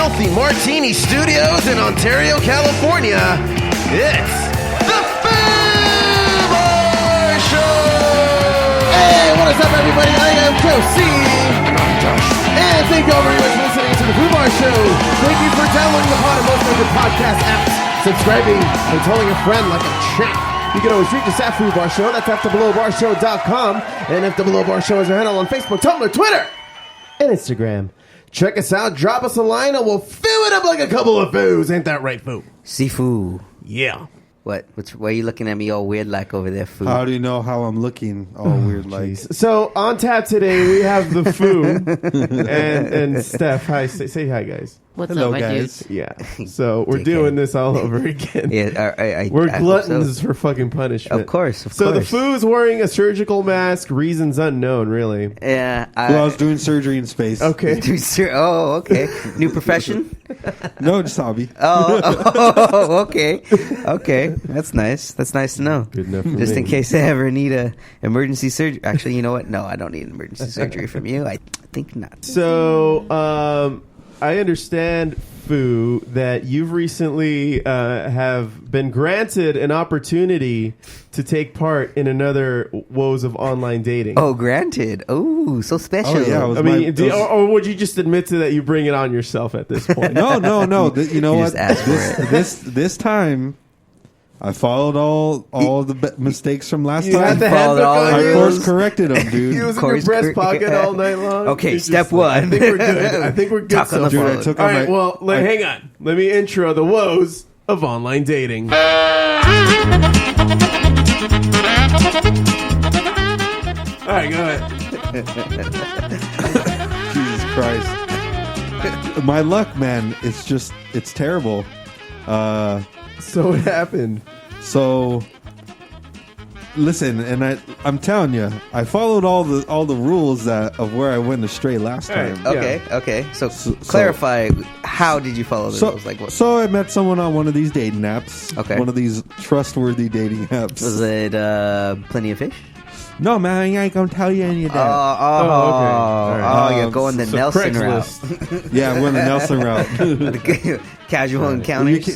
Healthy Martini Studios in Ontario, California, it's the Foos Show! Hey, what is up, everybody? I am Josie. And I'm Josh. And thank you all very much for listening to the Foos Show. Thank you for downloading the pod and most of the podcast apps, subscribing, and telling a friend like a champ. You can always reach us at Foos Show. That's at theblowbarshow.com. And if the Below Bar Show is our handle on Facebook, Tumblr, Twitter, and Instagram. Check us out, drop us a line, and we'll fill it up like a couple of foos. Ain't that right, Foo? Sifu. Yeah. Why are you looking at me all weird like over there, Foo? How do you know how I'm looking all weird like? So on tap today, we have the Foo and Steph. Hi, say hi, guys. What's Hello, up, my guys. dude? Yeah. So we're doing this all over again. Yeah, We're I gluttons hope so. for fucking punishment. Of course. So the Foo's wearing a surgical mask, reasons unknown, really. Yeah. Well, I was doing surgery in space. Okay. Oh, okay. New profession? No, just hobby. Oh, okay. Okay. That's nice. That's nice to know. Good enough for Just me. in case I ever need a emergency surgery. Actually, you know what? No, I don't need an emergency surgery from you. I think not. So, I understand, Foo, that you've recently have been granted an opportunity to take part in another Woes of Online Dating. Oh, granted. Oh, so special. Oh, yeah. It was I mean, my- or would you just admit to that you bring it on yourself at this point? No. You know You what? just asked for This time, I followed all the mistakes from last You had time. the Followed handbook all on the I you? rules. course corrected them, He dude. was in your Course breast correct. pocket all night long. Okay, It's step just like, one. I think we're good. I think we're good Talk on so the Dude, far. I took All on right, my- well, hang on. Let me intro the Woes of Online Dating. All right, go ahead. Jesus Christ. My luck, man, it's terrible. So what happened? So listen, and I'm telling you, I followed all the rules of where I went astray last All right. time. Okay. So, So- clarify, how did you follow the So, rules? Like, what? so I met someone on one of these dating apps. Okay. One of these trustworthy dating apps. Was it Plenty of Fish? No, man, I ain't gonna tell you any of that. Oh, okay. All right. You're going the So Nelson Craigslist. Yeah, I went the Nelson route. route. Casual You encounters.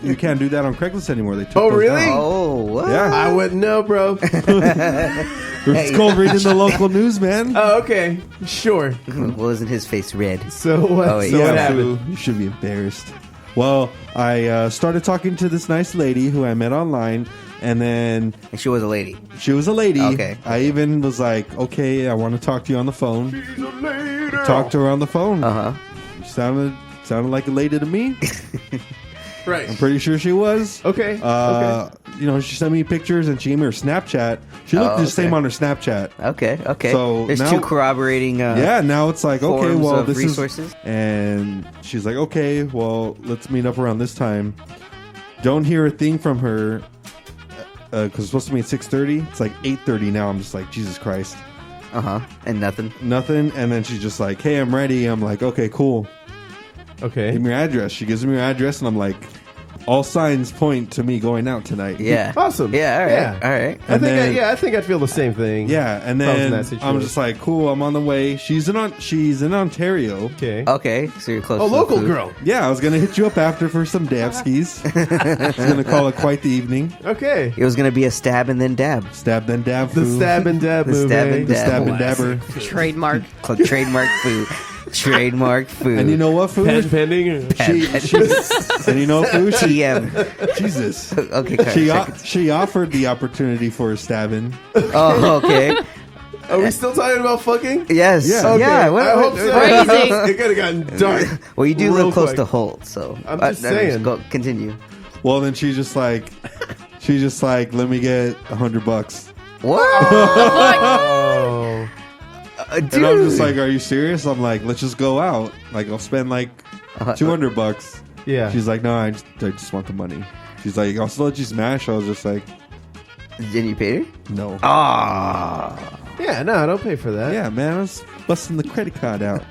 you can't do that on Craigslist anymore. They took Oh, those really? down. Oh, what? Yeah. I wouldn't know, bro. It's called reading the local news, man. Oh, okay. Sure. Wasn't his face red? So what? Oh, wait, so yeah, what Yeah, happened? you should be embarrassed. Well, I started talking to this nice lady who I met online, and then And she was a lady. she was a lady. Okay. I even was like, okay, I want to talk to you on the phone. She's a lady. Talked to her on the phone. Uh-huh. She sounded like a lady to me. Right. I'm pretty sure she was. Okay. You know, she sent me pictures and she gave me her Snapchat. She looked the same on her Snapchat. Okay. So There's now- two corroborating Yeah, now it's like, okay, forms well, of this resources. is... And she's like, okay, well, let's meet up around this time. Don't hear a thing from her because it's supposed to be at 6:30. It's like 8:30 now. I'm just like, Jesus Christ. Uh-huh. And nothing. Nothing. And then she's just like, hey, I'm ready. I'm like, okay, cool. Okay. Give me your address. She gives me her address, and I'm like, all signs point to me going out tonight. Yeah. Awesome. Yeah, all right. Yeah. All right. I think. then- I think I'd feel the same thing. Yeah, and If I was in then that situation. I'm just like, cool, I'm on the way. She's in Ontario. Okay. Okay. So you're close A to the local food. girl. Yeah, I was gonna hit you up after for some dabskis. I was gonna call it quite the evening. Okay. It was going to be a stab and then dab. Stab then dab. The food. stab and dab The movie. stab and The dab. stab and dabber. Trademark. Trademark food. Trademark food. And you know what, food? Patent pending. or- And you know, food. TM. Jesus. Okay, correct. She offered the opportunity for a stabbing. Oh, okay. Are we still talking about fucking? Yes. Yeah. Okay. Yeah. I hope so. Crazy. It could have gotten dark. Well, you do Real live close quick. to Holt, so I'm just saying. Go, continue. Well, then she's just like, let me get $100. What? Oh. Dude. And I'm just like, are you serious? I'm like, let's just go out. Like, I'll spend like $200. Yeah. She's like, no, I just want the money. She's like, I'll still let you smash. I was just like, Didn't you pay her? no. Ah. Yeah. No, I don't pay for that. Yeah, man, I was busting the credit card out.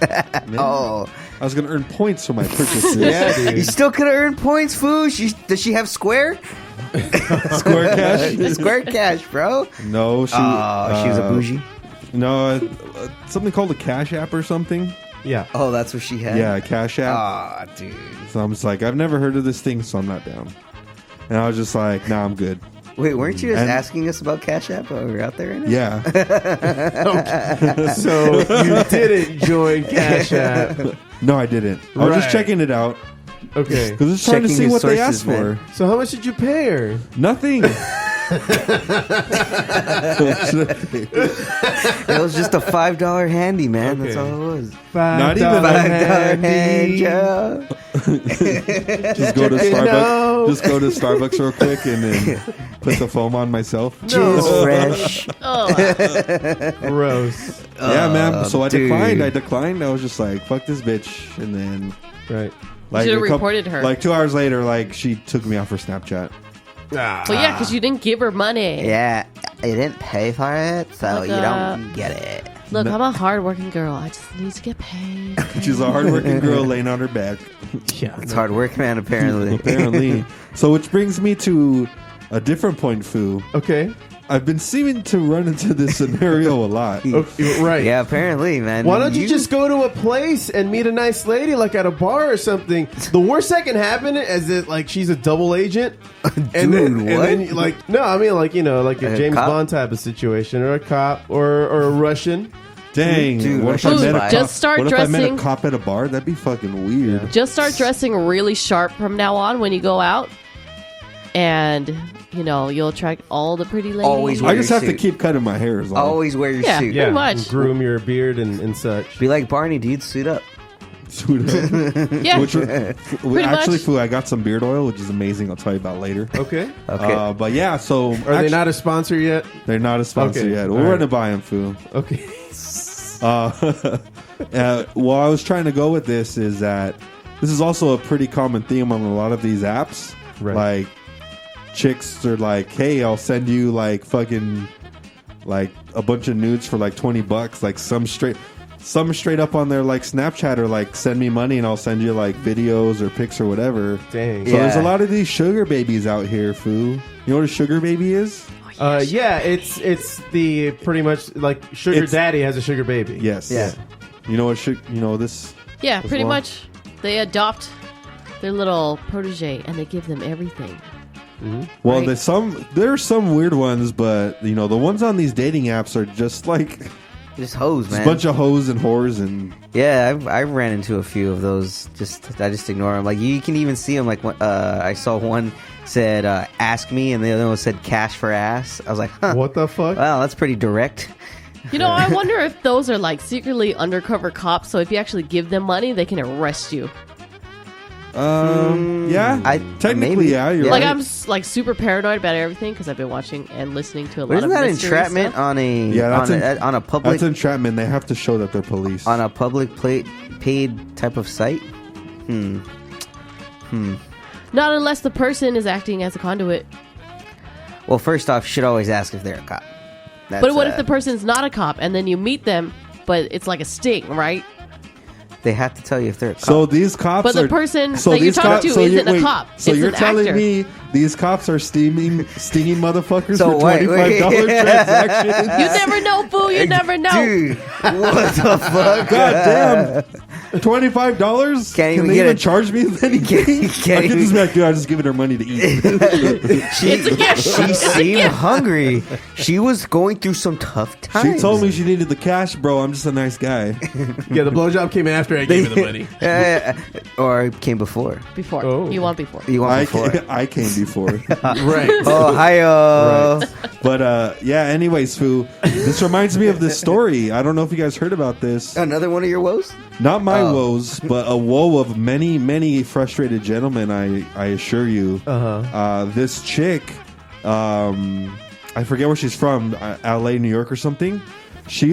Man. Oh. I was going to earn points for my purchases. Yeah, dude. You still could have earned points, Foos. Does she have Square? Square cash? Square Cash, bro. No, she Oh, she was a bougie. No, something called a Cash App or something. Yeah. Oh, that's what she had? Yeah, Cash App. Ah, dude. So I'm just like, I've never heard of this thing, so I'm not down. And I was just like, nah, I'm good. Wait, weren't you just And- asking us about Cash App while we were out there right now? Yeah. So you didn't join Cash App. No, I didn't. I was just Right. checking it out. Okay. Because I was trying to Checking see his what they sources, asked man. for. So how much did you pay her? Nothing. It was just a $5 handy, man. That's Okay. all it was. Not even $5 handy. hand job. Just go to No. Starbucks. Just go to Starbucks real quick and then put the foam on myself. Jizz fresh. Gross. Yeah, man. So I dude. declined. I was just like, fuck this bitch. And then, Right. like, should've a couple- reported her. Like 2 hours later, like, she took me off her Snapchat. Ah. Well, yeah, because you didn't give her money. Yeah, you didn't pay for it, so Look you up. don't get it. Look, I'm a hardworking girl. I just need to get paid. okay? She's a hardworking girl laying on her back. Yeah. It's hard work, man, apparently. Apparently. So, which brings me to a different point, Foo. Okay. I've been seeming to run into this scenario a lot. Okay. Right. Yeah, apparently, man. Why don't you just go to a place and meet a nice lady, like at a bar or something? The worst that can happen is that, like, she's a double agent, and Dude, what? then, like, no, I mean, like, you know, like a A James cop? Bond type of situation, or a cop, or a Russian. Dang. Dude, what if I Food, met a cop? just start what if I met a dressing- cop at a bar? That'd be fucking weird. Just start dressing really sharp from now on when you go out. And, you know, you'll attract all the pretty ladies. Always I just your have to suit. keep cutting my hair. Is all. always wear your Yeah. suit? Pretty much. and groom your beard and such. Be like Barney, dude. Suit up. Suit up. Yeah. Which Pretty actually, much. Foo, I got some beard oil, which is amazing. I'll tell you about later. Okay. Okay. But yeah, so Are they not a sponsor yet? They're not a sponsor Okay, yet. all We're right. gonna buy them, Foo. Okay. Well, I was trying to go with this is that this is also a pretty common theme on a lot of these apps. Right. Like chicks are like, "Hey, I'll send you like fucking like a bunch of nudes for like $20." Like some straight up on their like Snapchat or like send me money and I'll send you like videos or pics or whatever. Dang. So there's a Yeah. lot of these sugar babies out here, Foo. You know what a sugar baby is? Yeah, it's the pretty much like sugar It's- daddy has a sugar baby. Yes. Yeah. You know what? This. Yeah, pretty well. much. They adopt their little protege and they give them everything. Well, Right. there's some weird ones, but you know the ones on these dating apps are just like Just hoes, a man. bunch of hoes and whores and Yeah, I've ran into a few of those. I just ignore them. Like you can even see them. Like I saw one said "ask me" and the other one said "cash for ass." I was like, huh. What the fuck? Wow, that's pretty direct. You know, I wonder if those are like secretly undercover cops. So if you actually give them money, they can arrest you. yeah, technically maybe. yeah. You're Like right. I'm like super paranoid about everything because I've been watching and listening to a lot Isn't of that mystery entrapment stuff. on a Yeah, that's on a public That's entrapment. They have to show that they're police. on a public paid type of site? Not unless the person is acting as a conduit. Well, first off, you should always ask if they're a cop. That's, But what if the person's not a cop and then you meet them, but it's like a sting, right? they have to tell you if they're a cop? so these cops But the are, person so that you're these talking cops- to so isn't a wait, cop. So It's you're an telling actor. me these cops are stinging motherfuckers So for wait, wait. $25 transactions? You never know, boo. You never know. Dude, what the fuck? God damn. $25? Can't even they get even it. charge me with anything? Can't I could even- just be like, dude, I just giving her money to eat. It's a gift. She seemed hungry. She was going through some tough times. She told me she needed the cash, bro. I'm just a nice guy. Yeah, the blowjob came after I gave her the money. Or it came before. Before. Oh. You want before. You want before? I came before. Right. Oh, hi, But yeah, anyways, Foo, this reminds me of this story. I don't know if you guys heard about this. Another one of your woes? Not my woes, but a woe of many, many frustrated gentlemen, I assure you. This chick, I forget where she's from, LA, New York or something. She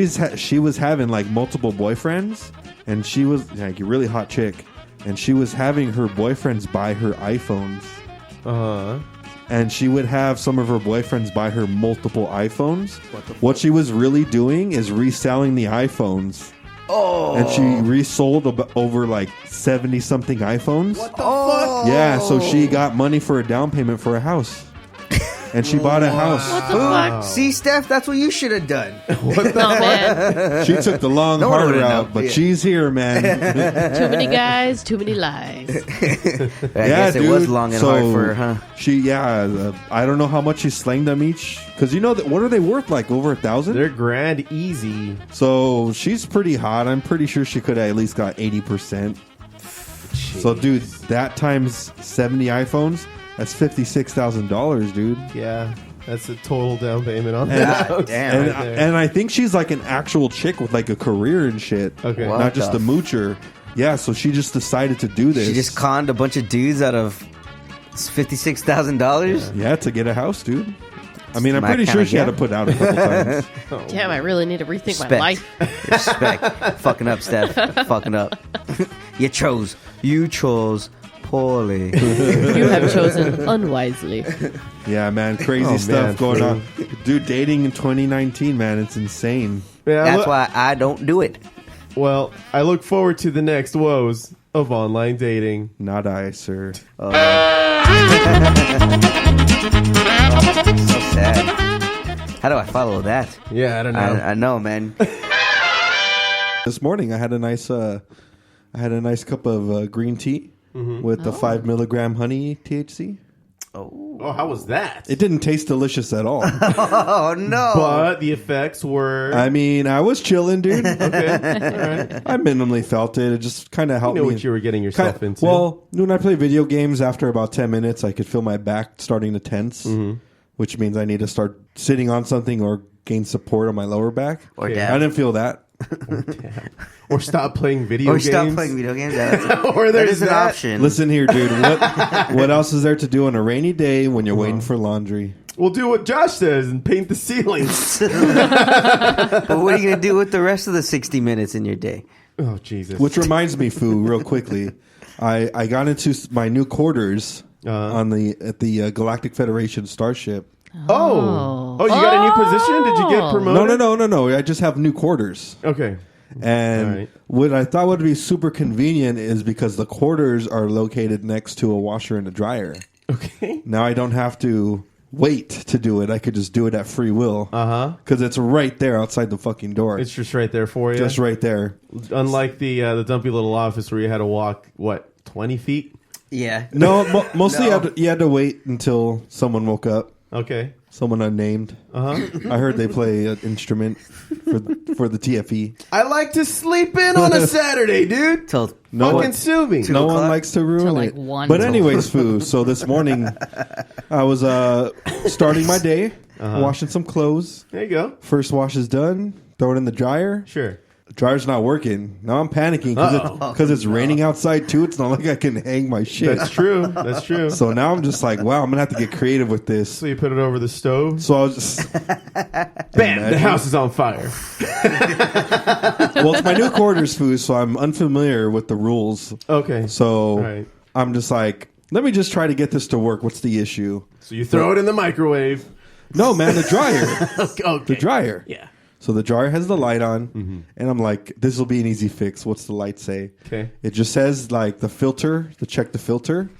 was having like multiple boyfriends, and she was like a really hot chick, and she was having her boyfriends buy her iPhones. And she would have some of her boyfriends buy her multiple iPhones. What she was really doing is reselling the iPhones. Oh. And she resold over like 70 something iPhones. What the fuck? Yeah, so she got money for a down payment for a house. and she bought a house. What the fuck? See, Steph, that's what you should have done. No, man. She took the long, No one hard would've route, known. but Yeah. she's here, man. Too many guys, too many lies. I guess it was long and hard for her, huh? I don't know how much she slanged them each. Because you know, what are they worth? Like over 1,000? They're grand easy. So she's pretty hot. I'm pretty sure she could have at least got 80%. So, dude, that times 70 iPhones, that's $56,000, dude. Yeah, that's a total down payment on And, that. God damn. and, right there. and I think she's like an actual chick with like a career and shit. Okay. What Not just the a moocher. Yeah, so she just decided to do this. She just conned a bunch of dudes out of $56,000. Yeah, to get a house, dude. I mean, I'm My pretty kinda sure she had to gap. put out a couple times. Damn, I really need to rethink my Respect. life. Respect. Fucking up, Steph. Fucking up. You chose poorly. You have chosen unwisely. Yeah, man, crazy Oh, stuff man, going fool. on. Dude, dating in 2019, man, it's insane. Yeah, That's why I don't do it. Well, I look forward to the next woes of online dating. Not I, sir. So sad. How do I follow that? Yeah, I don't know. I know, man. This morning, I had a nice cup of green tea with the 5 milligram honey THC. Oh, how was that? It didn't taste delicious at all. Oh no! But the effects were. I mean, I was chilling, dude. Okay, all right. I minimally felt it. It just kind of You helped know me. what you were getting yourself into. Well, when I play video games, after about 10 minutes, I could feel my back starting to tense, which means I need to start sitting on something or gain support on my lower back. Or Yeah. dab. I didn't feel that. or stop playing video Or games. stop playing video games. Yeah, Or that there's is an that. option. Listen here, dude. What else is there to do on a rainy day when you're waiting for laundry? We'll do what Josh says and paint the ceilings. But what are you gonna do with the rest of the 60 minutes in your day? Oh, Jesus. Which reminds me, Foo, real quickly, I got into my new quarters at the Galactic Federation Starship. Oh, you got a new position? Did you get promoted? No. I just have new quarters. Okay. And All right. what I thought would be super convenient is because the quarters are located next to a washer and a dryer. Okay. Now I don't have to wait to do it. I could just do it at free will. Because it's right there outside the fucking door. It's just right there for you. just right there. Unlike the dumpy little office where you had to walk, 20 feet? Yeah. No, mostly No. you had to wait until someone woke up. Okay. Someone unnamed. I heard they play an instrument for the TFE. I like to sleep in on a Saturday, dude. Till Fucking sue me. No one o'clock? likes to ruin Till like it. 1. But anyways, Foo. So this morning, I was starting my day, washing some clothes. There you go. First wash is done. Throw it in the dryer. Sure. Dryer's not working. Now I'm panicking because it's raining outside too. It's not like I can hang my shit. That's true. That's true. So now I'm just like, wow, I'm gonna have to get creative with this. So you put it over the stove. So I was just, Bam! The house is on fire. well, it's my new quarters, Foo, so I'm unfamiliar with the rules. Okay. So Right. I'm just like, let me just try to get this to work. What's the issue? So you throw it in the microwave. No, man, the dryer. Okay. The dryer. Yeah. So the dryer has the light on, and I'm like, this will be an easy fix. What's the light say? Okay. It just says like the filter, to check the filter.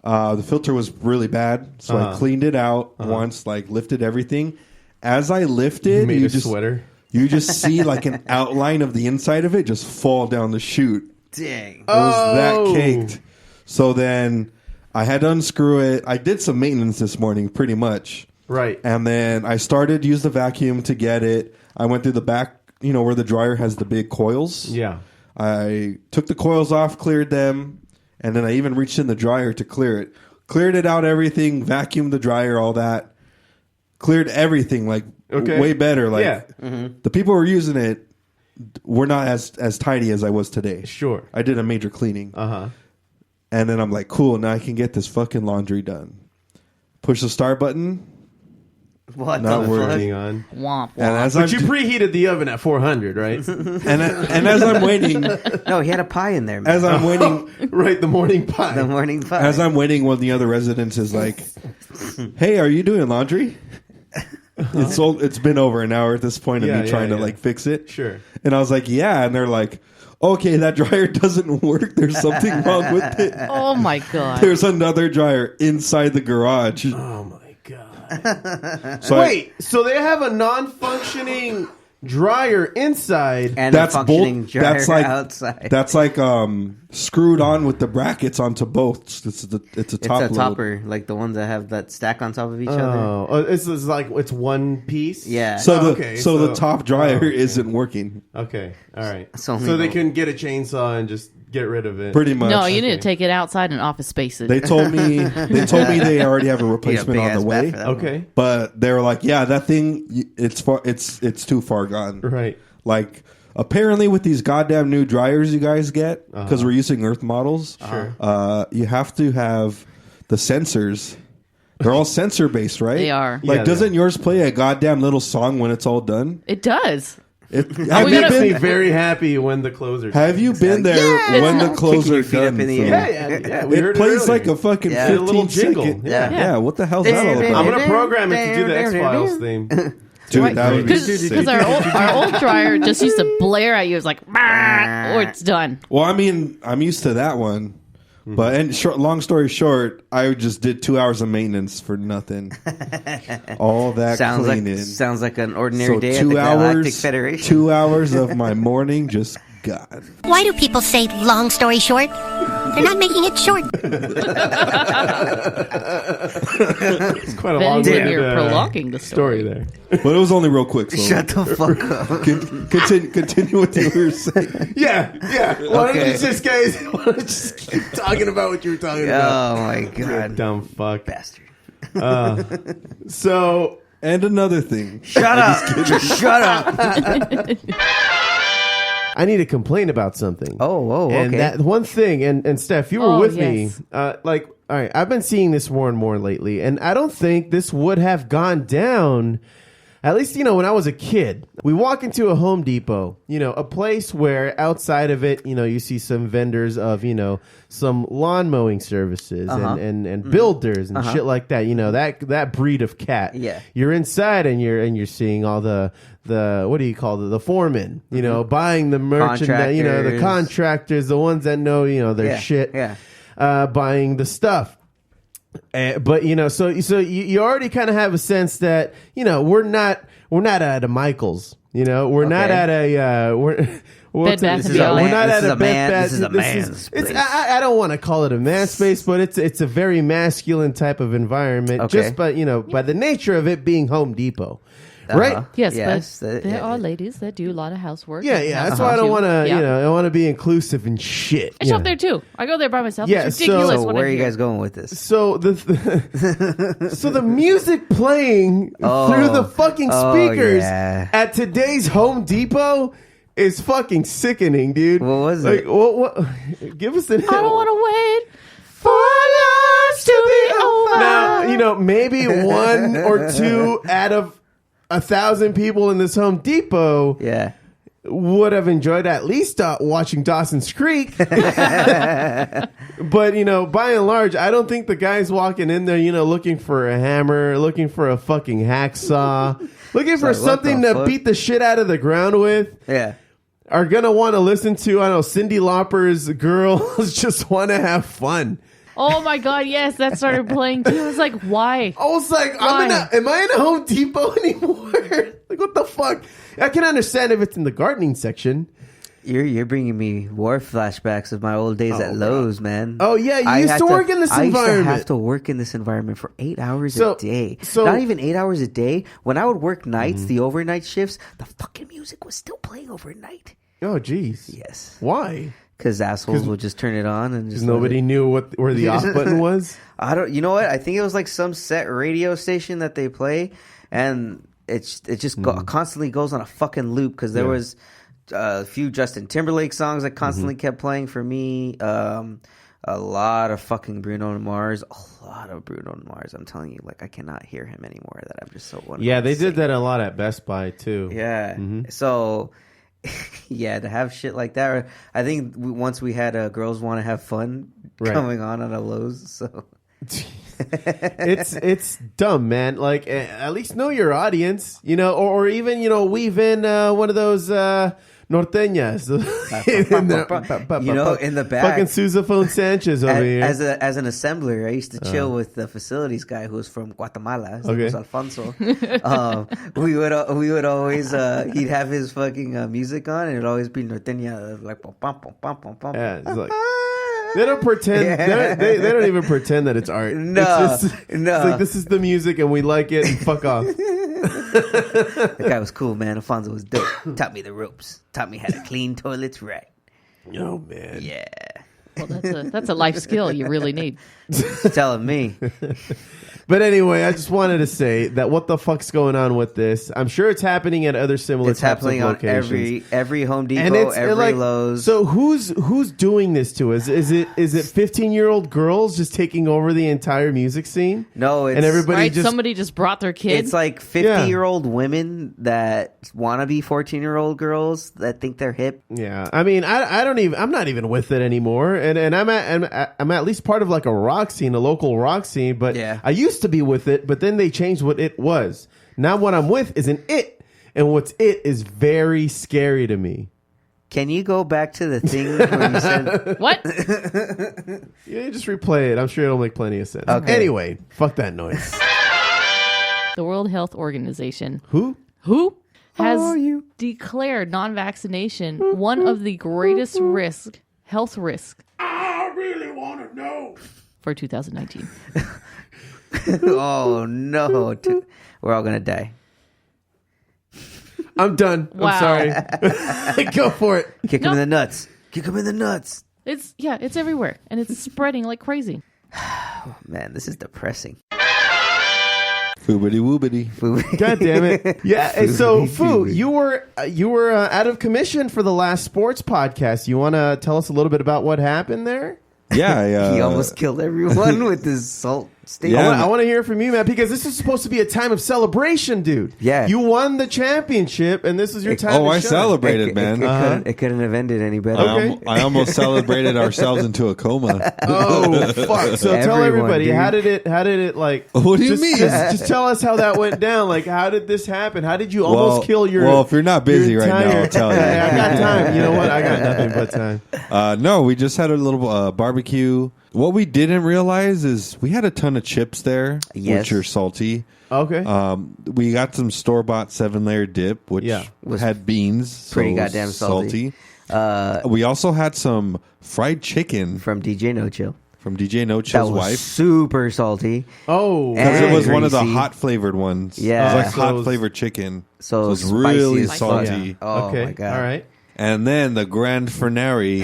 The filter was really bad, so I cleaned it out once, like lifted everything. As I lifted, Made you a just sweater. you just see like an outline of the inside of it just fall down the chute. dang. It was Oh. that caked. So then I had to unscrew it. I did some maintenance this morning, pretty much. Right. And then I started use the vacuum to get it. I went through the back, where the dryer has the big coils. Yeah. I took the coils off, cleared them, and then I even reached in the dryer to clear it. Cleared it out, everything, vacuumed the dryer, all that. Cleared everything, like Okay. way better. Like Yeah. the people who were using it were not as tidy as I was today. Sure. I did a major cleaning. Uh-huh. And then I'm like, cool, now I can get this fucking laundry done. Push the start button. What Not the working. fuck? Womp Hang on. womp. And as But I'm you preheated the oven at 400, right? and as I'm waiting, No, he had a pie in there, man. as I'm waiting, Right, the morning pie. The morning pie. as I'm waiting, one of the other residents is like, "Hey, are you doing laundry?" It's been over an hour at this point of Yeah, me yeah, trying to yeah. like fix it. Sure. And I was like, "Yeah," and they're like, "Okay, that dryer doesn't work. There's something wrong with it. Oh my god. There's another dryer inside the garage." Oh my god. So Wait, so they have a non-functioning dryer inside. And a functioning dryer That's like outside. That's like screwed on with the brackets onto both. It's a it's top a load. topper, like the ones that have that stack on top of each other. Oh, it's like it's one piece. Yeah. So Okay, so the top dryer isn't working. Okay, all right. It's only So they the- couldn't get a chainsaw and just get rid of it. Pretty much. No, you need to take it outside in office spaces. They told me they already have a replacement on the way. Okay, But they were like, yeah, that thing, it's too far gone. right. Like, apparently with these goddamn new dryers you guys get, because we're using Earth models, you have to have the sensors. They're all sensor based, right? They are. Like, Yeah, doesn't yours play a goddamn little song when it's all done? It does. Have we you gotta- Makes me been? very happy when the clothes are. Have you been there when the clothes Kicking are your feet up done? in the Phil? air. Yeah. We heard It plays earlier. like a fucking Yeah. 15 A little jingle. second. Yeah. Yeah. What the hell's that all I'm about? gonna program it to do the X-Files theme. Dude, that would be Because sick. our old dryer just used to blare at you. It's like, "Bah," or it's done. Well, I mean, I'm used to that one. But long story short, I just did 2 hours of maintenance for nothing. All that cleaning. Sounds like an ordinary So day at the 2 Galactic hours, Federation. 2 hours of my morning just gone. Why do people say long story short? They're not making it short. It's quite a Then long you're prolonging the story story. there. But it was only real quick. So Shut the fuck up. continue what you were saying. Yeah. Why don't Okay. you just guys? Why don't you just keep talking about what you were talking about? Oh my You god, dumb fuck. bastard! So And another thing. Shut up! Shut up! I need to complain about something. Oh, and okay. that one thing, and Steph, you were Oh, with yes. me. Like, all right, I've been seeing this more and more lately, and I don't think this would have gone down. At least, when I was a kid, we walk into a Home Depot, a place where outside of it, you see some vendors of, some lawn mowing services and builders and shit like that. That breed of cat. Yeah. You're inside and you're seeing all the what do you call the foremen, buying the merchandise, the Contractors. contractors, the ones that know, their shit. Yeah. Buying the stuff. But so you already kind of have a sense that we're not at a Michael's, we're not at a Bed Bath This and is a Beyond. we're not this at is a a man- Bed this is a Bath- man's it's place. I don't want to call it a man space, but it's a very masculine type of environment. Okay. Just by by the nature of it being Home Depot, right? Yes, Yes, but there are ladies that do a lot of housework. Yeah, and that's house why I don't too. want to Yeah. I want to be inclusive and shit. I shop there too. I go there by myself. Yeah, It's so- ridiculous. So what where I are you hear. guys going with this? So the music playing through the fucking speakers yeah. at today's Home Depot is fucking sickening, dude. What was like, it? What? Give us an. I don't want to wait for lives to be over. Now maybe one or two out of 1,000 people in this Home Depot Yeah. would have enjoyed at least watching Dawson's Creek. But, by and large, I don't think the guys walking in there, looking for a hammer, looking for a fucking hacksaw, looking for like, what something the to fuck? beat the shit out of the ground with, Yeah. are going to want to listen to, I don't know, Cyndi Lauper's Girls Just Want to Have Fun. Oh my god, yes, that started playing too. I was like, why? I was like, am I in a Home Depot anymore? Like, what the fuck? I can understand if it's in the gardening section. You're bringing me war flashbacks of my old days at Lowe's, man. Oh, yeah, you I used had to work in this I used to environment. have to work in this environment for 8 hours So- a day. so- Not even 8 hours a day. When I would work nights, the overnight shifts, the fucking music was still playing overnight. Oh, jeez. Yes. Why? Because assholes would just turn it on and just Because nobody knew where the off button was. I don't. You know what? I think it was like some set radio station that they play, and it just constantly goes on a fucking loop. Because there was a few Justin Timberlake songs that constantly kept playing for me. A lot of fucking Bruno Mars. A lot of Bruno Mars. I'm telling you, like I cannot hear him anymore. That I'm just so. Yeah, they did that a lot at Best Buy too. Yeah. So. Yeah, to have shit like that. I think once we had Girls Want to Have Fun coming on at a Lowe's. So. it's dumb, man. Like, at least know your audience, or even weave in one of those norteñas. In the back. Fucking sousaphone Sanchez over here. As an assembler, I used to chill with the facilities guy who was from Guatemala. His name was Alfonso. We would always he'd have his fucking music on, and it'd always be norteña, like pom pom pom pom pom pom. Yeah, it's like they don't pretend. They don't even pretend that it's art. No, it's like this is the music, and we like it. And fuck off. That guy was cool, man. Alfonso was dope. Taught me the ropes. Taught me how to clean toilets right. Oh man. Yeah. Well, that's a life skill you really need. Telling me. But anyway, I just wanted to say that what the fuck's going on with this? I'm sure it's happening at other similar It's types happening of on locations. every Home Depot, And it's every like, Lowe's. so who's doing this to us? Is it 15-year-old girls just taking over the entire music scene? No, it's and everybody Right? just Somebody just brought their kids. It's like 50-year-old women that want to be 14-year-old girls that think they're hip. Yeah, I mean, I'm not even with it anymore, and I'm at least part of like a rock scene, a local rock scene. But Yeah. I used to be with it, but then they changed what it was. Now what I'm with is an it, and what's it is very scary to me. Can you go back to the thing where you said What? Yeah, just replay it. I'm sure it'll make plenty of sense. Okay. Anyway, fuck that noise. The World Health Organization, Who? has declared non-vaccination one of the greatest health risks. I really want to know for 2019. oh no, we're all gonna die. I'm done. Wow. I'm sorry. Go for it. Kick him in the nuts. Kick him in the nuts. It's everywhere, and it's spreading like crazy. Man, this is depressing. Foobity woobity. God damn it. Yeah. And so, Foo, Foobity. you were out of commission for the last sports podcast. You want to tell us a little bit about what happened there? Yeah, He almost killed everyone with his salt steak. Yeah. I want to hear from you, man, because this is supposed to be a time of celebration, dude. Yeah. You won the championship, and this is your time to I shine. celebrated, man. It couldn't have ended any better. Okay. I almost celebrated ourselves into a coma. Oh, fuck. So tell Everyone, everybody, dude. how did it like... What do you just, mean? Just tell us how that went down. Like, how did this happen? How did you almost kill your... Well, if you're not busy your right now, entire- I'll tell you. I got time. You know what? I got nothing but time. No, we just had a little barbecue. What we didn't realize is we had a ton of chips there, Yes. which are salty. Okay. We got some store-bought 7-layer dip, which had beans. Pretty so goddamn salty. We also had some fried chicken From DJ No Chill. from DJ No That Chill's was wife. super salty. Oh. Because it and was one of the greasy. hot flavored ones. Yeah. It was like So hot it was- flavored chicken. So it was spicy really as fuck. salty. Yeah. Oh Okay. my God. All right. And then the grand finale,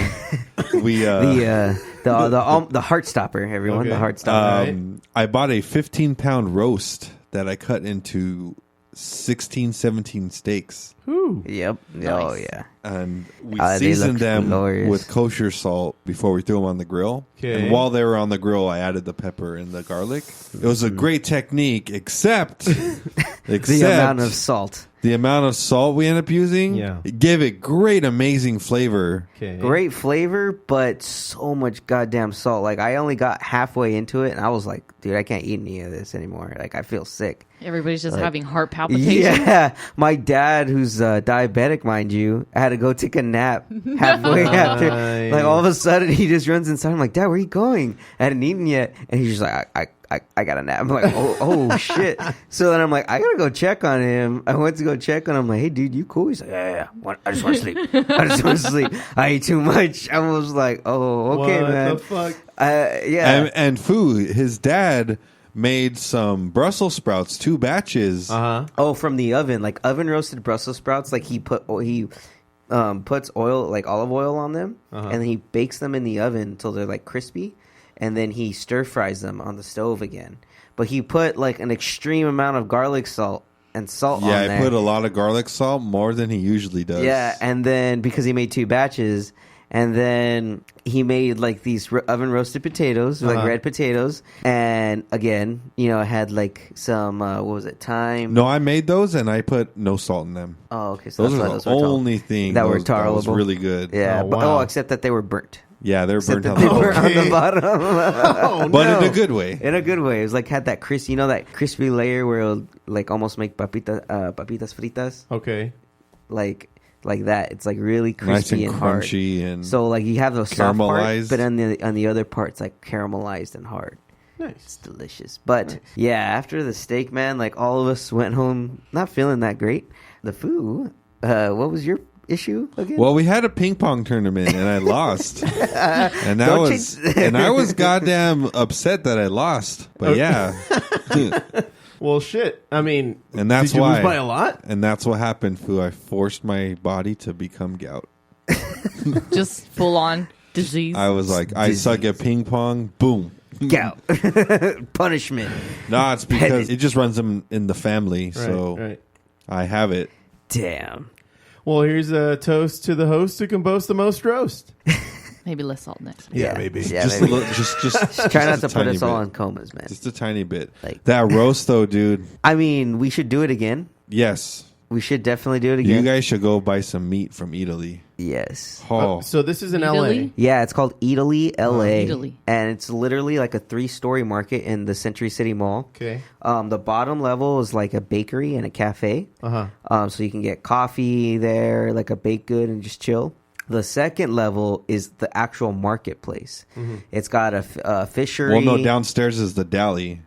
we The heart stopper, everyone. Okay. The heart stopper. Right. I bought a 15-pound roast that I cut into 16, 17 steaks. Yep. Oh yeah. And we They seasoned look them glorious. with kosher salt before we threw them on the grill. Okay. And while they were on the grill, I added the pepper and the garlic. It was a great technique, except The amount of salt. the amount of salt we end up using. Yeah. It gave it great, amazing flavor. Okay. Great flavor, but so much goddamn salt. Like I only got halfway into it, and I was like, "Dude, I can't eat any of this anymore. Like I feel sick." Everybody's just having heart palpitations. Yeah, my dad, who's diabetic, mind you, I had to go take a nap halfway after. Nice. Like all of a sudden, he just runs inside. I'm like, "Dad, where are you going?" I hadn't eaten yet, and he's just like, I got a nap. I'm like, oh shit. So then I'm like, I gotta go check on him. I went to go check on him. I'm like, hey dude, you cool? He's like, yeah. I just want to sleep. I just want to sleep. I ate too much. I was like, oh, okay, What man. the fuck? Yeah. And food, his dad made some Brussels sprouts, 2 batches. Oh, from the oven, like oven roasted Brussels sprouts. Like he puts oil, like olive oil on them, and then he bakes them in the oven until they're like crispy, and then he stir fries them on the stove again. But he put like an extreme amount of garlic salt on Yeah, there. I put a lot of garlic salt, more than he usually does. Yeah, and then because he made 2 batches, and then he made like these oven roasted potatoes, like red potatoes, and again, you know, it had like some what was it, thyme? No, I made those and I put no salt in them. Oh, okay, so Those that's are why the those were tall. only thing that were was tolerable. really good. Yeah, Oh, but wow. except that they were burnt. Yeah, they're Except burnt that on they the were on the Okay. bottom. Oh, but no. in a good way. In a good way. It was like had that crispy, you know, that crispy layer where it'll like almost make papitas fritas. Okay. Like like that. It's like really crispy nice and hard. crunchy and So like you have the soft part, caramelized. but on the other part, it's like caramelized and hard. Nice. It's delicious. But yeah, after the steak, man, like all of us went home not feeling that great. The food, what was your issue again? Well, we had a ping pong tournament and I lost, and I was goddamn upset that I lost. But yeah, Well, shit. I mean, and that's did you why lose by a lot? And that's what happened, Foo. I forced my body to become gout. Just full on disease. I was like, I suck at ping pong. Boom. Gout. Punishment. No, it's because it just runs in the family. So Right. I have it. Damn. Well, here's a toast to the host who can boast the most roast. Maybe less salt next. Yeah, maybe. Yeah, Just maybe. a little, just Try not just a to put tiny us all bit. in comas, man. Just a tiny bit. Like- That roast, though, dude. I mean, we should do it again. Yes, We should definitely do it again. you guys should go buy some meat from Eataly. Yes. Oh, So this is in Eataly? LA. Yeah, it's called Eataly, LA. Eataly. And it's literally like a 3-story market in the Century City Mall. Okay. The bottom level is like a bakery and a cafe. Uh-huh. So you can get coffee there, like a baked good, and just chill. The second level is the actual marketplace. It's got a fishery. well, no, downstairs is the deli.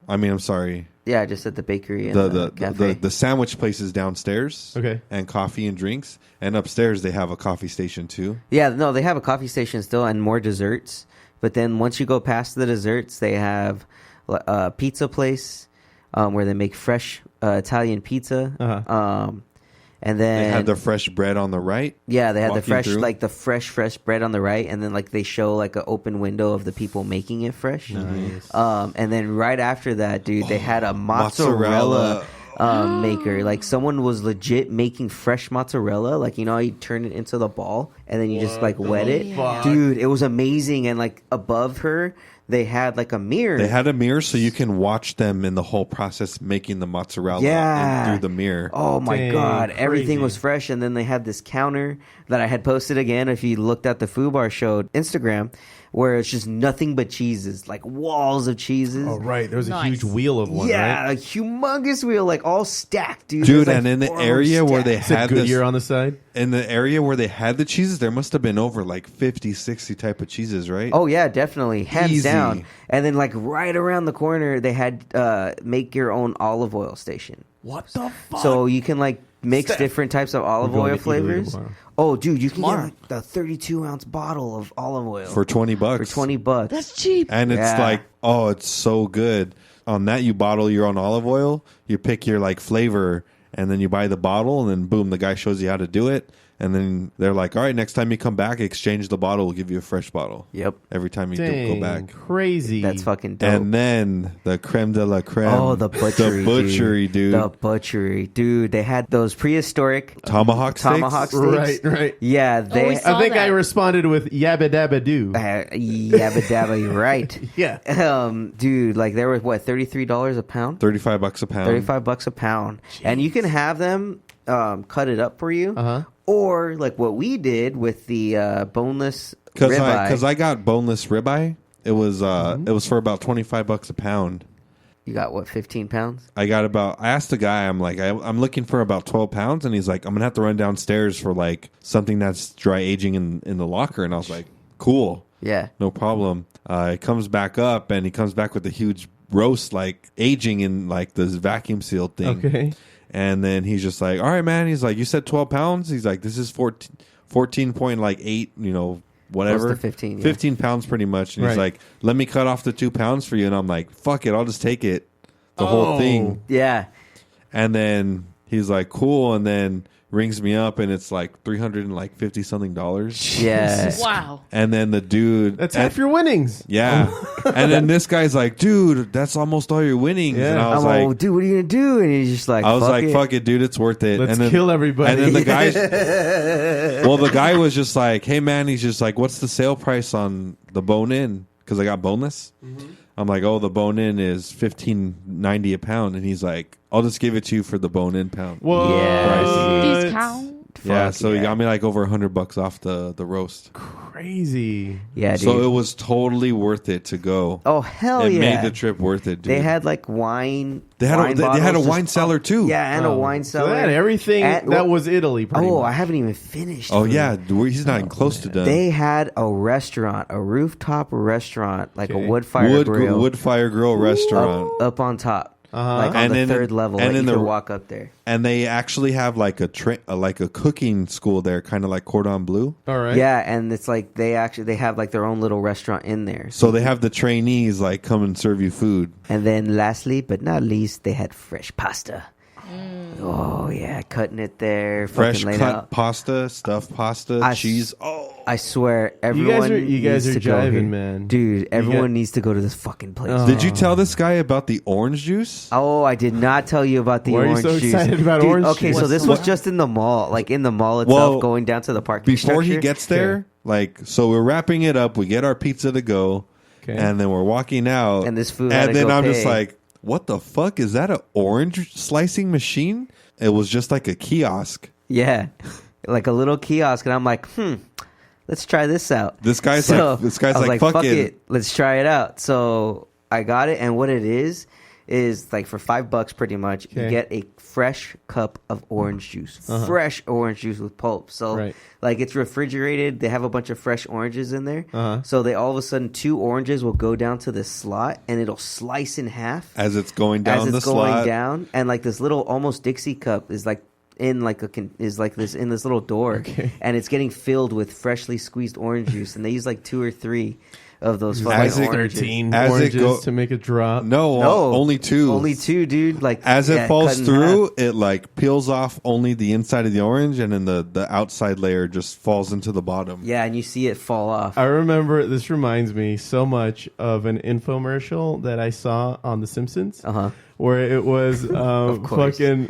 I mean, I'm sorry. Yeah, just at the bakery and the cafe. The sandwich place is downstairs. Okay. And coffee and drinks. And upstairs they have a coffee station too. Yeah, no, they have a coffee station still and more desserts. But then once you go past the desserts, they have a pizza place where they make fresh Italian pizza. Uh-huh. And then They have the fresh bread on the right. yeah, they had the walking fresh, through. like the fresh bread on the right, and then like they show like an open window of the people making it fresh. Nice. And then right after that, dude, they had a mozzarella maker. Like someone was legit making fresh mozzarella. Like you know, how you turn it into the ball, and then you just like wet it, fuck? dude. It was amazing. And like above her, they had like a mirror. They had a mirror so you can watch them in the whole process making the mozzarella Yeah. through the mirror. Oh my Dang, god, everything crazy. was fresh. And then they had this counter that I had posted again. If you looked at the Foo Bar Show Instagram, where it's just nothing but cheeses, like walls of cheeses. Oh, right. There was a Nice. huge wheel of one, Yeah, right? a humongous wheel, like all stacked, dude. Dude, There's, like, and in the 4 of them area where they stacked. Said had Goodyear this, on the side. in the area where they had the cheeses, there must have been over like 50, 60 type of cheeses, right? Oh yeah, definitely, hands Easy. down. And then like right around the corner, they had make your own olive oil station. What the fuck? So you can like mix Steph. different types of olive We're going oil to Eataly flavors. tomorrow. Oh, dude, you can Tomorrow. get like the 32-ounce bottle of olive oil For $20. for $20. That's cheap. And it's Yeah. like, oh, it's so good. On that, you bottle your own olive oil, you pick your like flavor, and then you buy the bottle, and then boom, the guy shows you how to do it. And then they're like, all right, next time you come back, exchange the bottle. We'll give you a fresh bottle. Yep. Every time you do Dang, go back. crazy. That's fucking dope. And then the creme de la creme. Oh, the butchery, The butchery, dude. The butchery, dude. They had those prehistoric Tomahawk steaks? tomahawk steaks. Right. Yeah, we they. saw I think I that. responded with yabba dabba doo. Yabba dabba, you're right. Yeah. Dude, like they were what, $33 a pound? $35 a pound. $35 a pound, and you can have them cut it up for you, Uh-huh. or like what we did with the boneless Because ribeye. I got boneless ribeye. It was Mm-hmm. it was for about $25 a pound. You got what, 15 pounds? I asked the guy, I'm like, I'm looking for about 12 pounds. And he's like, I'm going to have to run downstairs for like something that's dry aging in the locker. And I was like, cool. Yeah. No problem. It comes back up and he comes back with a huge roast, like aging in like this vacuum sealed thing. Okay. And then he's just like, all right, man. He's like, you said 12 pounds? He's like, this is 14.8, you know, whatever. Close to 15, yeah. 15 pounds pretty much. And he's Right. like, let me cut off the 2 pounds for you. And I'm like, fuck it. I'll just take it. The whole thing. Yeah. And then he's like, cool. And then rings me up and it's like $350 something. Yeah. Wow. And then the dude. That's half your winnings. Yeah. And then this guy's like, dude, that's almost all your winnings. Yeah. And I was I'm like, like, dude, what are you gonna do? And he's just like, I was fuck like, it. fuck it, dude, it's worth it. Let's and then, kill everybody. And then the guy, well, the guy was just like, hey, man, he's just like, what's the sale price on the bone-in? Because I got boneless. Mm-hmm. I'm like, oh, the bone-in is $15.90 a pound. And he's like, I'll just give it to you for the bone-in pound. What? Yeah. These count. Yeah, Fuck so he yeah. got me like over $100 off the roast. crazy. Yeah, dude. So it was totally worth it to go. Oh hell it yeah! made the trip worth it, dude. They had like wine. They had a bottles wine cellar too. Yeah, and a wine So cellar. they had everything that was Italy. Pretty Oh, much. I haven't even finished. Oh food. yeah, he's not even close to done. They had a restaurant, a rooftop restaurant, like a wood fire grill, wood fire grill restaurant. up on top, like on And the in third the- level. and Like in you the- could walk up there. And they actually have like a cooking school there, kind of like Cordon Bleu. All right. Yeah, and it's like they have like their own little restaurant in there. So they have the trainees like come and serve you food. And then lastly, but not least, they had fresh pasta. Oh yeah, cutting it there, Fresh fucking laying cut out. pasta, stuffed pasta, I cheese. I swear, everyone you guys needs are to go jiving, here. man. Dude, everyone needs to go to this fucking place. Did you tell this guy about the orange juice? Oh, I did not tell you about the Why are you orange so juice. excited about Dude, orange okay, juice? so this was just in the mall, like in the mall itself, Well, going down to the parking Before he structure. gets there, so we're wrapping it up. We get our pizza to go, Okay. and then we're walking out. And this fool had and to then go I'm just pay. like, what the fuck? Is that an orange slicing machine? It was just like a kiosk. Yeah, like a little kiosk, and I'm like, let's try this out. This guy's So, like, I was like, fuck it. it, let's try it out. So I got it, and what it is like for $5 pretty much, you Okay. get a fresh cup of orange juice, fresh orange juice with pulp. So Right. like it's refrigerated. They have a bunch of fresh oranges in there. Uh-huh. So they all of a sudden 2 oranges will go down to this slot, and it'll slice in half As it's going down as the it's going slot. down, and like this little almost Dixie cup is like in like in this little door, Okay. and it's getting filled with freshly squeezed orange juice, and they use like 2 or 3 of those As fucking it- oranges. 13 As it oranges go- to make a drop. No, No, only 2. Only 2, dude. Like As it yeah, falls cut in through, half. it like peels off only the inside of the orange, and then the outside layer just falls into the bottom. Yeah, and you see it fall off. I remember this reminds me so much of an infomercial that I saw on The Simpsons, where it was course. fucking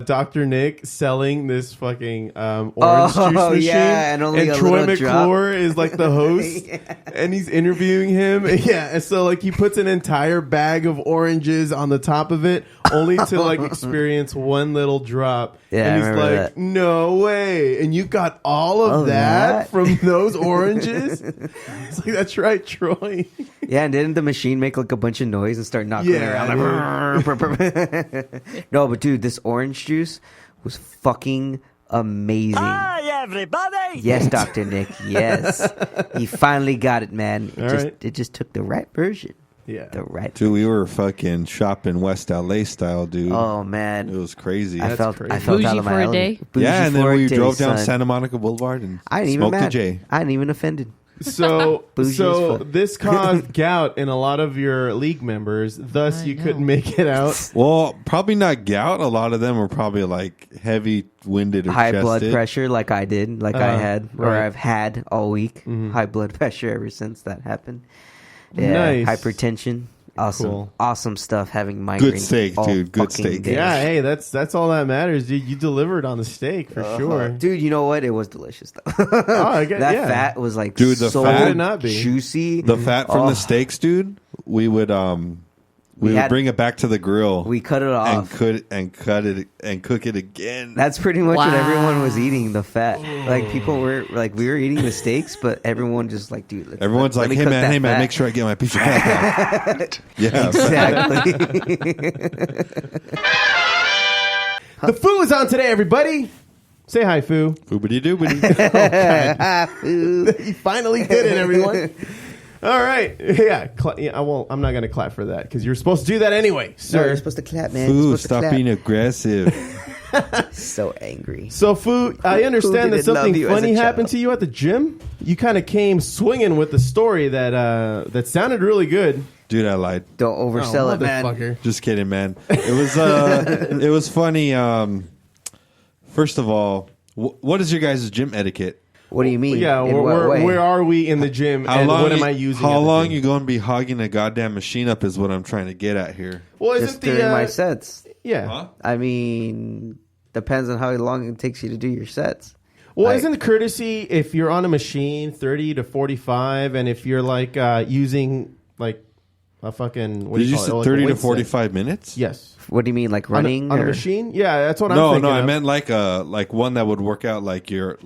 Dr. Nick selling this fucking orange juice machine, yeah, and only a Troy little drop. McClure is like the host, and he's interviewing him. Yeah, and so like he puts an entire bag of oranges on the top of it, only to like experience one little drop. Yeah, I and he's like, remember that. "No way!" And you got all of that from those oranges. It's like, that's right, Troy. Yeah, and didn't the machine make like a bunch of noise and start knocking Yeah, around? Like, no, but dude, this orange juice was fucking amazing. Hi, everybody! Yes, Dr. Nick. Yes. He finally got it, man. All right. It just took the right version. Yeah. The right. Dude, we were fucking shopping West LA style, dude. Oh It man. was crazy. I felt crazy. I felt out Bougie of my for a element. day? Bougie yeah, and for then a we day, drove down son. Santa Monica Boulevard and I ain't even smoked a mad. J. I ain't even offended. So, Bougie as fuck. this caused gout in a lot of your league members. Thus, I you know. couldn't make it out. Well, probably not gout. A lot of them were probably like heavy-winded or High blood chested. pressure, like I did, like I had, or right. I've had all week. High blood pressure ever since that happened. Yeah, Nice. hypertension. Awesome, Cool. awesome stuff. Having migraines. steak, all dude. Good fucking steak. day. Yeah, hey, that's all that matters, dude. You delivered on the steak for sure. Dude, you know what? It was delicious though. Oh, I get that yeah. fat was like Dude, the so fat- How could it not be? juicy. The fat from Oh. the steaks, dude. We would We had- bring it back to the grill. We cut it and off. cook it again. That's pretty much what Wow. everyone was eating. The fat, like people were like, we were eating the steaks, but everyone just like, dude. Everyone's let like, me hey cook man, that fat." make sure I get my piece of fat back. Yeah, Exactly. The Foo is on today, everybody. Say hi, Foo. Boobity doobity. You finally did it, everyone. All right. Yeah. I'm not going to clap for that because you're supposed to do that anyway, No, sir. you're supposed to clap, man. You're Ooh, supposed to stop clap. being aggressive. So angry. So, Foo, I understand that didn't love something you as a funny happened child? to you at the gym. You kind of came swinging with the story that sounded really good. Dude, I lied. Don't oversell it, man. motherfucker. Just kidding, man. It was funny. First of all, what is your guys' gym etiquette? What do you mean? Yeah, In what way? where are we in the gym, and what am I using? How at the long gym? you going to be hogging a goddamn machine up is what I'm trying to get at here. Well, Just isn't during the my sets. yeah? I mean, depends on how long it takes you to do your sets. Well, Like- isn't the courtesy if you're on a machine 30 to 45, and if you're like using like a fucking what Did do you call it? say Like a 30 to weight set? 45 minutes? Yes, What do you mean, like running? on a or- machine. Yeah, that's what I'm No, thinking. I of. meant like one that would work out like your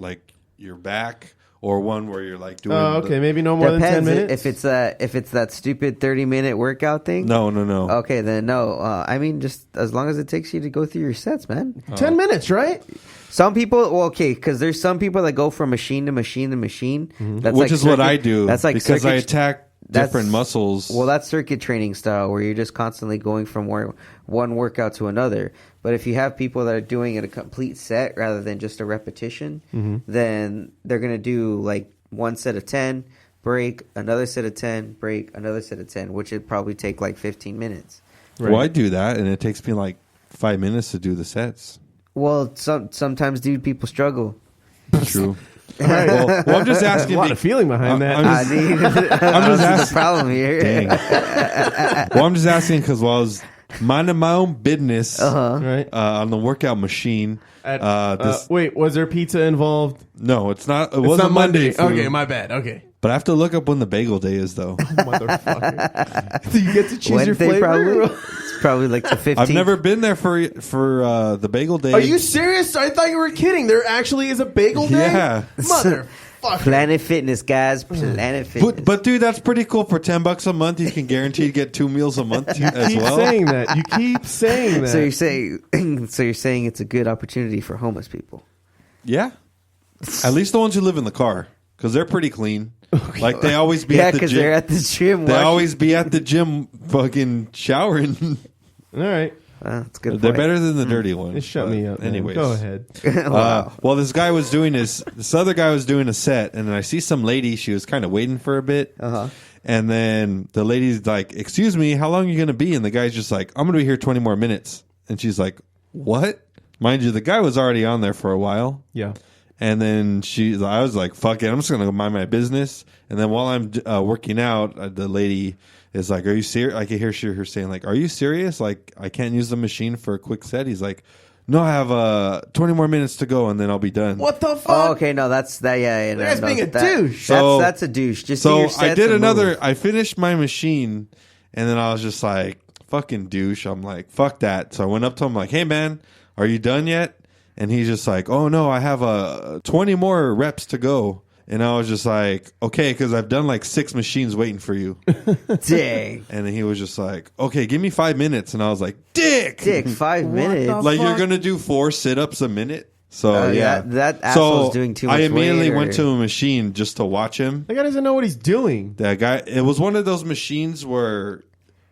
back or one where you're like doing. Oh, okay, maybe no more than 10 minutes. If it's that stupid 30-minute workout thing. No. Okay, then no. I mean, just as long as it takes you to go through your sets, man. 10 minutes, right? Some people, because there's some people that go from machine to machine to machine. That's Which is what I do. That's like because I attack different muscles. Well, that's circuit training style, where you're just constantly going from one workout to another. But if you have people that are doing it a complete set rather than just a repetition, then they're going to do like one set of 10, break, another set of 10, break, another set of 10, which would probably take like 15 minutes. Right. Well, I do that, and it takes me like 5 minutes to do the sets. Well, sometimes, dude, people struggle. True. All right. Well, I'm just asking. A lot of feeling behind that. I'm just asking. The problem here. Dang. Well, I'm just asking because while I was minding my own business Right. on the workout machine. Wait, was there pizza involved? No, it's not. It It's wasn't not Monday. food. Okay, my bad. Okay. But I have to look up when the bagel day is, though. Motherfucker. Do you get to choose your Wednesday, flavor? probably. It's probably like the 15th. I've never been there for the bagel day. Are you serious? I thought you were kidding. There actually is a bagel day? Yeah. Motherfucker. Planet Fitness, guys. Planet Fitness. But dude, that's pretty cool. For $10 a month, you can guarantee to get 2 meals a month as Keep well. saying that. You keep saying that. So you're saying it's a good opportunity for homeless people. Yeah. At least the ones who live in the car, because they're pretty clean. Like they always be at the because gym. they're at the gym. They always be at the gym, fucking showering. All right. That's a good. They're point. better than the dirty ones. Just shut me up. Man. Anyways, Go ahead. Well, this other guy was doing a set, and then I see some lady. She was kind of waiting for a bit, and then the lady's like, "Excuse me, how long are you going to be?" And the guy's just like, "I'm going to be here 20 more minutes." And she's like, "What?" Mind you, the guy was already on there for a while. Yeah. And then I was like, fuck it, I'm just going to go mind my business. And then while I'm working out, the lady is like, are you serious? I can hear her saying, like, are you serious? Like, I can't use the machine for a quick set. He's like, no, I have 20 more minutes to go and then I'll be done. What the fuck? Oh, okay, no, that's that. Yeah, That's being a douche. That's a douche. Just do so your sets I did and another. move. I finished my machine, and then I was just like, fucking douche. I'm like, fuck that. So I went up to him like, hey man, are you done yet? And he's just like, oh no, I have 20 more reps to go. And I was just like, okay, because I've done like 6 machines waiting for you. Dang. And then he was just like, okay, give me 5 minutes. And I was like, dick, 5 minutes. like you're gonna do 4 sit-ups a minute. So yeah, that asshole's doing too much. I immediately weight, went to a machine just to watch him. That guy doesn't know what he's doing. That guy, it was one of those machines where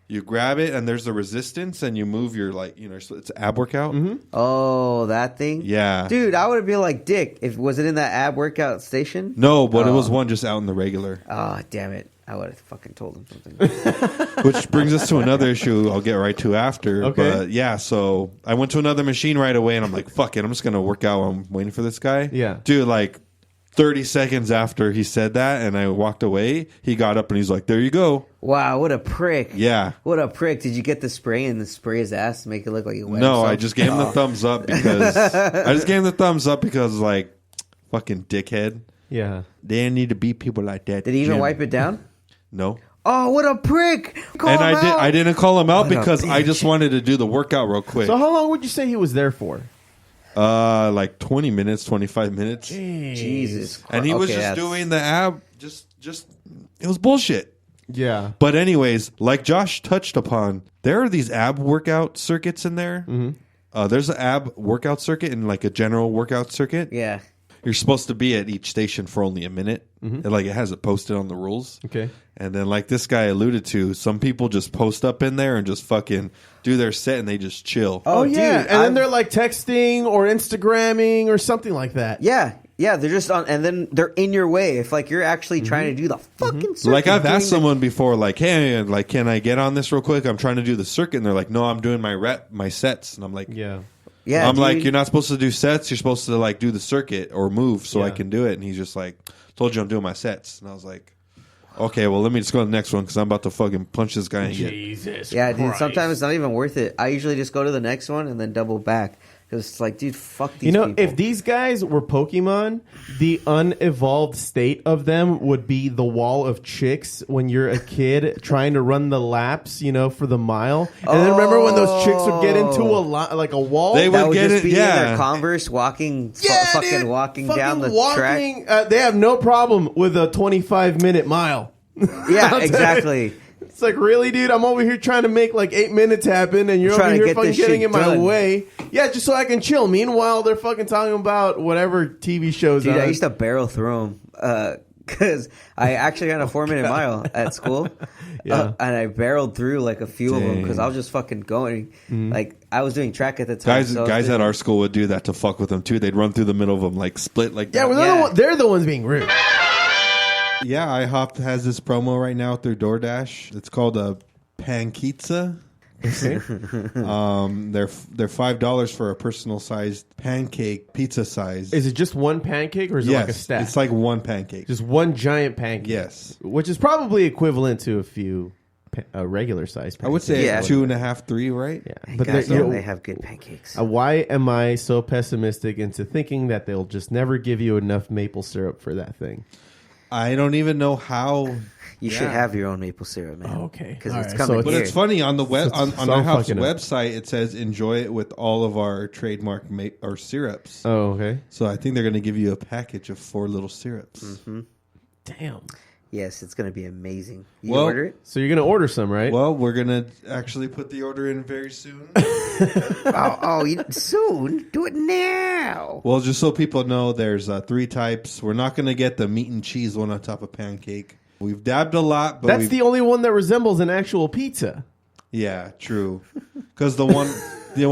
you grab it and there's the resistance and you move your, like, you know, it's ab workout. Oh, that thing. Yeah, Dude, I would have been like, Dick. If was it in that ab workout station? no, but it was one just out in the regular. Oh, damn it! I would have fucking told him something. Which brings us to another issue I'll get right to after. Okay. But yeah, so I went to another machine right away and I'm like, fuck it, I'm just gonna work out while I'm waiting for this guy. Yeah. Dude, like 30 seconds after he said that and I walked away, he got up and he's like, there you go. Wow, what a prick! Yeah. What a prick! Did you get the spray and spray his ass to make it look like he wet? No, himself? I just gave him the thumbs up because like fucking dickhead. Yeah. They didn't need to beat people like that. Did he even Jim. wipe it down? No. Oh, what a prick! Call And him out. I didn't call him out What a because I just bitch. wanted to do the workout real quick. So how long would you say he was there for? Like 20 minutes, 25 minutes. Jesus Christ. And he was Okay, just that's- doing the ab, just it was bullshit. Yeah. But anyways, like Josh touched upon, there are these ab workout circuits in there. There's an ab workout circuit and like a general workout circuit. Yeah. You're supposed to be at each station for only a minute. And like it has it posted on the rules. Okay. And then like this guy alluded to, some people just post up in there and just fucking do their set and they just chill. Oh, yeah. dude, And then they're like texting or Instagramming or something like that. Yeah. Yeah, they're just on, and then they're in your way. If like you're actually trying to do the fucking circuit, Like I've asked doing someone before, like, hey, like, can I get on this real quick? I'm trying to do the circuit. And they're like, no, I'm doing my sets. And I'm like, Yeah. yeah, I'm like, dude. you're not supposed to do sets. You're supposed to like do the circuit or move so I Yeah. can do it. And he's just like, told you I'm doing my sets. And I was like, okay, well, let me just go to the next one because I'm about to fucking punch this guy and get. Jesus Yeah, dude. Christ. Sometimes it's not even worth it. I usually just go to the next one and then double back It's like, dude, fuck these people. If these guys were Pokemon, the unevolved state of them would be the wall of chicks when you're a kid trying to run the laps, for the mile. And then remember when those chicks would get into a wall? They that would get just it, be yeah. in their Converse walking, fucking walking down the track. They have no problem with a 25-minute mile. Yeah, exactly. It's like, really, dude? I'm over here trying to make like 8 minutes happen, and you're Trying over to here get fucking this getting shit in my done. way. Yeah, just so I can chill. Meanwhile, they're fucking talking about whatever TV shows. Dude, on. I used to barrel through them because I actually ran a 4-minute mile at school. Yeah. And I barreled through like a few of them because I was just fucking going. Like, I was doing track at the time. Guys at our school would do that to fuck with them too. They'd run through the middle of them, like split like Yeah, that. well, they're the ones being rude. Yeah, IHOP has this promo right now through DoorDash. It's called a Pancizza. Okay. They're $5 for a personal sized pancake, pizza size. Is it just one pancake or is it like a stack? It's like one pancake. just one giant pancake. Yes. Which is probably equivalent to a few regular size pancakes. I would say Yeah. 2.5, 3, right? Yeah. But But guys, they're- they have good pancakes. why am I so pessimistic into thinking that they'll just never give you enough maple syrup for that thing? I don't even know how. You should have your own maple syrup, man. Oh, okay. Because All it's right, coming so But here. it's funny on the web on So I'm IHOP's fucking up. website. It says enjoy it with all of our trademark or syrups. Oh, okay. So I think they're going to give you a package of 4 little syrups. Damn. Yes, it's going to be amazing. You Well- order it? So you're going to order some, right? Well, we're going to actually put the order in very soon. Soon? Do it now. Well, just so people know, there's 3 types. We're not going to get the meat and cheese one on top of pancake. We've dabbed a lot, but That's the only one that resembles an actual pizza. Yeah, true. Because the one, the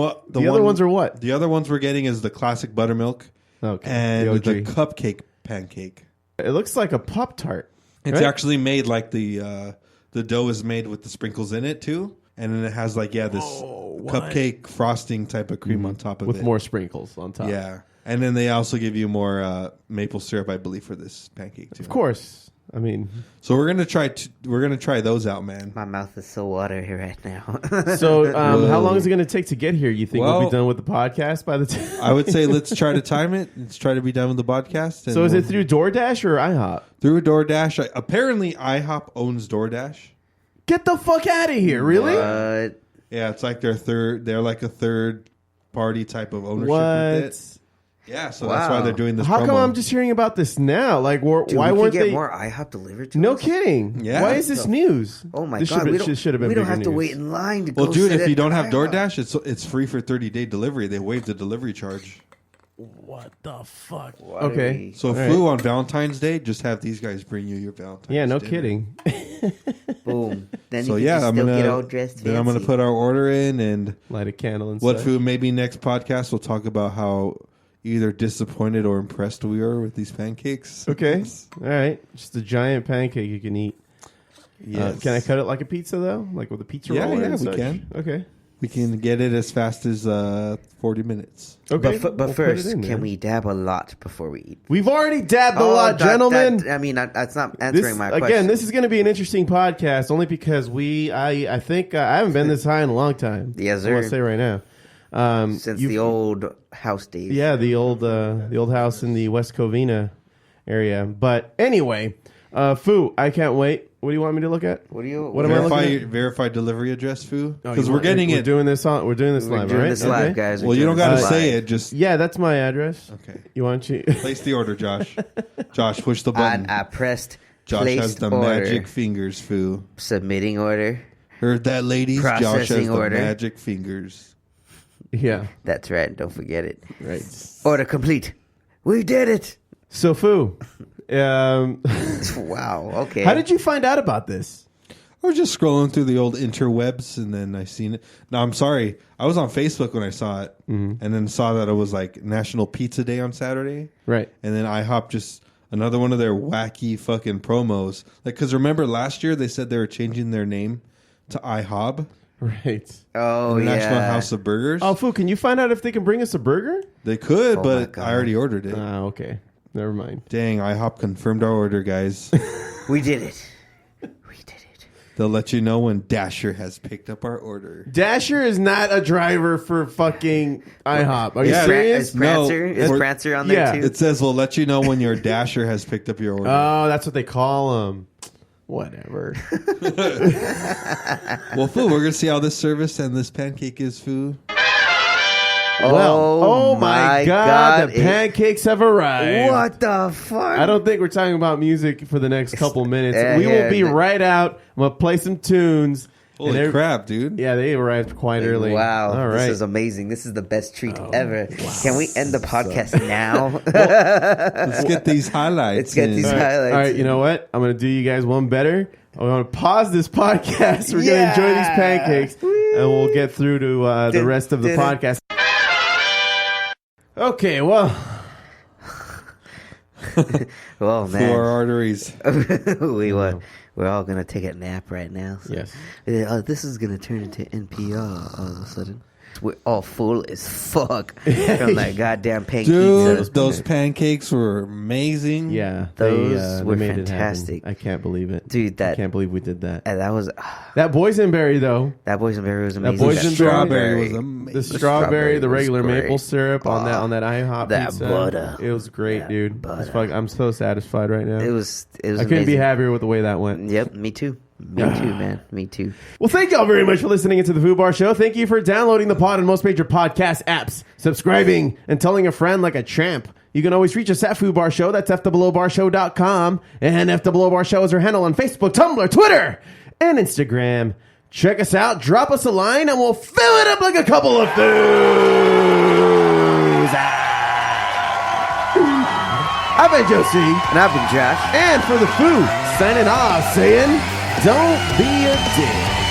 other ones are what? The other ones we're getting is the classic buttermilk Okay. and The the OG. cupcake pancake. It looks like a Pop-Tart. It's right? actually made like the dough is made with the sprinkles in it too, and then it has like this cupcake frosting type of cream on top of with it more sprinkles on top. Yeah, and then they also give you more maple syrup, I believe, for this pancake too. Of course. I mean, So we're gonna try those out, man. My mouth is so watery right now. so how long is it going to take to get here? You think we'll be Well- done with the podcast by the time? I would say let's try to time it. Let's try to be done with the podcast. And So is it through DoorDash or IHOP? through DoorDash? Apparently, IHOP owns DoorDash. Get the fuck out of here! Really? But Yeah, it's like they're like a third party type of ownership What? with it. Yeah, so that's why Wow. they're doing this. How come promo. I'm just hearing about this now? Like, dude, why we weren't can get they? more IHOP delivered to No us? kidding. Yeah. Why is this news? Oh my This god, should have been. we don't bigger have to news. wait in line to Well, go dude, sit if you at don't have IHOP. DoorDash, it's free for 30-day delivery. They waived the delivery charge. What the fuck? Why Okay. do we- So, All right. Foo, on Valentine's Day, just have these guys bring you your Valentine's. Yeah, no dinner. kidding. Boom. Then So you can yeah, just I'm still gonna get all dressed then I'm gonna fancy. put our order in, and Light a candle and what such. Foo, maybe next podcast we'll talk about how either disappointed or impressed we are with these pancakes. Okay. All right. Just a giant pancake you can eat. Yes. Can I cut it like a pizza though? Like with a pizza Yeah, roller? yeah, and we such? can. Okay. We can get it as fast as 40 minutes. Okay. But We'll put first, it in can there. we dab a lot before we eat? We've already dabbed a Oh, lot, gentlemen. I mean, that's not answering This, my again, question. this is going to be an interesting podcast only because I think I haven't been this high in a long time. Yes, I want to sir. say right now. Since you've- the old house days. Yeah, the old house in the West Covina area. But anyway, Foo, I can't wait. What do you want me to look at? What do you? What am I looking at? Verify delivery address, Foo, Oh, because you we're want- getting we're it. Doing this on. We're doing this We're live, doing right? this live, Okay. guys. Well, you don't got to live. say it. Just Yeah, that's my address. okay. You want to? Place the order, Josh. Josh, push the button. I pressed. Josh placed has the order. magic fingers, Foo. Submitting order. Heard that, ladies? Josh has Processing the order. magic fingers. Yeah, That's right. Don't forget it. right. Order complete. We did it. So, Foo, Wow. Okay. how did you find out about this? I was just scrolling through the old interwebs, and then I seen it. No, I'm sorry. I was on Facebook when I saw it, and then saw that it was like National Pizza Day on Saturday. Right. And then IHOP just another one of their wacky fucking promos. Like, because remember last year they said they were changing their name to IHOB, Right. Oh yeah. National House of Burgers. Oh, Foo, can you find out if they can bring us a burger? They could, Oh my but God. I already ordered it. Okay. Never mind. Dang, IHOP confirmed our order, guys. We did it. We did it. They'll let you know when Dasher has picked up our order. Dasher is not a driver for fucking IHOP. Are you Yeah, serious? Is Prancer, No, is Prancer on there too? It says we'll let you know when your Dasher has picked up your order. Oh, that's what they call them. Whatever. Well, Foo, we're gonna see how this service and this pancake is, Foo. Well, oh my God, the pancakes have arrived. What the fuck? I don't think we're talking about music for the next couple minutes. Yeah, we will yeah, be right out. I'm going to play some tunes. Holy crap, dude. Yeah, they arrived quite early. Wow, All right. this is amazing. This is the best treat ever. Wow. Can we end the podcast now? Let's get these highlights. Let's get these highlights. All right, you know what? I'm going to do you guys one better. I'm going to pause this podcast. We're going to enjoy these pancakes, and we'll get through to the rest of the podcast. Okay, well. Well, man. For our arteries. We're all going to take a nap right now. So. Yes. This is going to turn into NPR all of a sudden. We're all full as fuck from that goddamn pancake. Dude, those pancakes were amazing. Yeah. Those were they made fantastic. it happen. I can't believe it. Dude, I can't believe we did that. And that was... that boysenberry, though. That boysenberry was amazing. That boysenberry strawberry was amazing. The strawberry, the regular was great. maple syrup on that IHOP that pizza. butter. It was great, That dude. butter. I'm so satisfied right now. It was I couldn't amazing. be happier with the way that went. Yep, me too. Me too, man. Me too. Well, thank y'all very much for listening into the Foo Bar Show. Thank you for downloading the pod on most major podcast apps, subscribing, and telling a friend like a champ. You can always reach us at Foo Bar Show. That's FTheBelowBarShow.com. And F the Below Bar Show is our handle on Facebook, Tumblr, Twitter, and Instagram. Check us out. Drop us a line, and we'll fill it up like a couple of Foos. I've been Josie. And I've been Josh. And for the Foo, signing off, saying, don't be a dick.